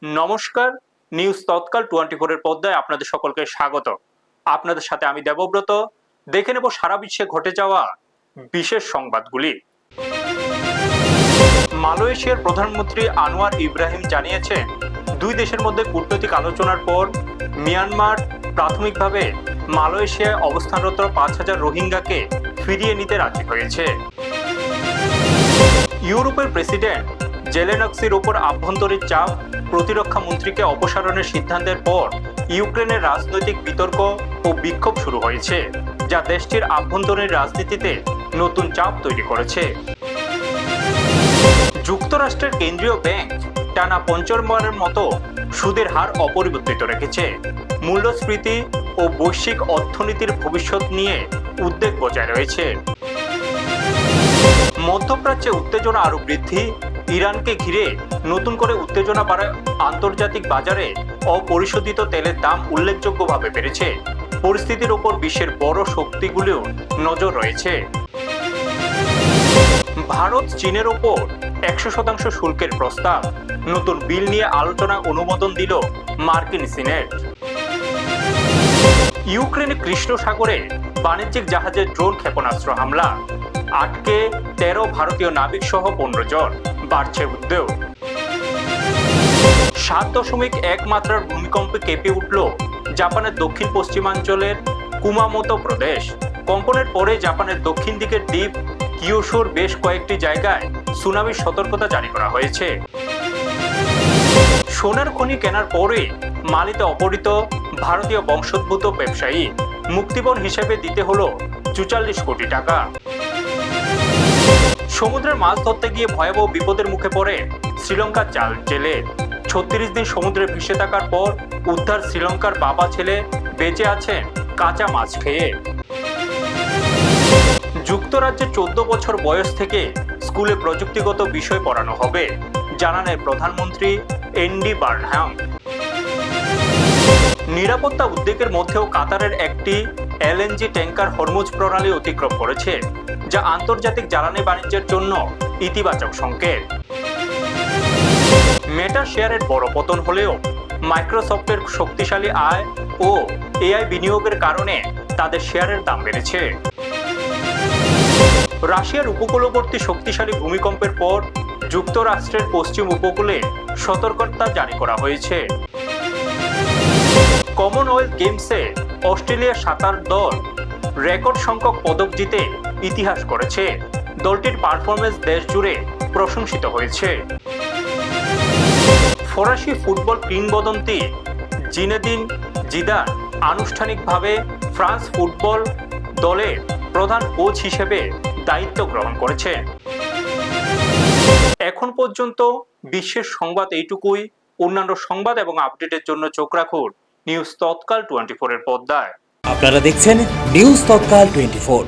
নমস্কার, নিউজ তৎকাল 24 এর পর্দায় আপনাদের সকলকে স্বাগত। আপনাদের সাথে আমি দেবব্রত। দেখে নেব সারা বিশ্বে ঘটে যাওয়া বিশেষ সংবাদগুলি। মালয়েশিয়ার প্রধানমন্ত্রী আনোয়ার ইব্রাহিম জানিয়েছেন, দুই দেশের মধ্যে কূটনৈতিক আলোচনার পর মিয়ানমার প্রাথমিকভাবে মালয়েশিয়ায় অবস্থানরত 5,000 রোহিঙ্গাকে ফিরিয়ে নিতে রাজি হয়েছে। ইউরোপের প্রেসিডেন্ট জেলেনস্কির উপর আভ্যন্তরীণ চাপ, প্রতিরক্ষা মন্ত্রীকে অপসারণের সিদ্ধান্তের পর ইউক্রেনের রাজনৈতিক বিতর্ক ও বিক্ষোভ শুরু হয়েছে, যা দেশটির আভ্যন্তরীণ রাজনীতিতে নতুন চাপ তৈরি করেছে। যুক্তরাষ্ট্রের কেন্দ্রীয় ব্যাংক টানা পঞ্চমবারের মতো সুদের হার অপরিবর্তিত রেখেছে। মূল্যস্ফীতি ও বৈশ্বিক অর্থনীতির ভবিষ্যৎ নিয়ে উদ্বেগ বজায় রয়েছে। মধ্যপ্রাচ্যে উত্তেজনা আরো বৃদ্ধি, ইরানকে ঘিরে নতুন করে উত্তেজনা বাড়ায় আন্তর্জাতিক বাজারে অপরিশোধিত তেলের দাম উল্লেখযোগ্যভাবে বেড়েছে। পরিস্থিতির ওপর বিশ্বের বড় শক্তিগুলিও নজর রয়েছে। ভারত চীনের ওপর 100% শুল্কের প্রস্তাব, নতুন বিল নিয়ে আলোচনায় অনুমোদন দিল মার্কিন সিনেট। ইউক্রেনে কৃষ্ণ সাগরে বাণিজ্যিক জাহাজে ড্রোন ক্ষেপণাস্ত্র হামলা, আটকে 13 ভারতীয় নাবিক সহ 15 জন, বাড়ছে উদ্বেগ। 7.1 মাত্রার ভূমিকম্পে কেঁপে উঠল জাপানের দক্ষিণ পশ্চিমাঞ্চলের কুমামোতো প্রদেশ। কম্পনের পরে জাপানের দক্ষিণ দিকের দ্বীপ কিয়োশোর বেশ কয়েকটি জায়গায় সুনামির সতর্কতা জারি করা হয়েছে। সোনার খনি কেনার পরে মালিতে অপহৃত ভারতীয় বংশোদ্ভূত ব্যবসায়ী, মুক্তিপণ হিসেবে দিতে হলো 44 কোটি টাকা। সমুদ্রের মাছ ধরতে গিয়ে ভয়াবহ বিপদের মুখে পড়ে শ্রীলঙ্কার জাল জেলে। 36 দিন সমুদ্রে ভেসে থাকার পর উদ্ধার শ্রীলঙ্কার বাবা ছেলে, বেঁচে আছেন কাঁচা মাছ খেয়ে। যুক্তরাজ্যে 14 বছর বয়স থেকে স্কুলে প্রযুক্তিগত বিষয় পড়ানো হবে, জানালেন প্রধানমন্ত্রী এন্ডি বার্নহাম। নিরাপত্তা উদ্বেগের মধ্যেও কাতারের একটি এলএনজি ট্যাঙ্কার হরমুজ প্রণালী অতিক্রম করেছে, যা আন্তর্জাতিক জ্বালানি বাণিজ্যের জন্য ইতিবাচক সংকেত। মেটা শেয়ারের বড় পতন হলেও মাইক্রোসফটের শক্তিশালী আয় ও এআই বিনিয়োগের কারণে তাদের শেয়ারের দাম বেড়েছে। রাশিয়ার উপকূলবর্তী শক্তিশালী ভূমিকম্পের পর যুক্তরাষ্ট্রের পশ্চিম উপকূলে সতর্কতা জারি করা হয়েছে। কমনওয়েলথ গেমসে অস্ট্রেলিয়ার সাঁতার দল রেকর্ড সংখ্যক পদক জিতে ইতিহাস করেছে। দলটির পারফরমেন্স দেশ জুড়ে প্রশংসিত হয়েছে। ফরাসি ফুটবল কিংবদন্তি জিনেদিন জিদান আনুষ্ঠানিকভাবে ফ্রান্স ফুটবল দলের প্রধান কোচ হিসেবে দায়িত্ব গ্রহণ করেছেন। এখন পর্যন্ত বিশ্বের সংবাদ এইটুকুই। অন্যান্য সংবাদ এবং আপডেটের জন্য চোখ রাখুন নিউজ তৎকাল 24 এর পর্দায়। আপনারা দেখছেন নিউজ তৎকাল 24।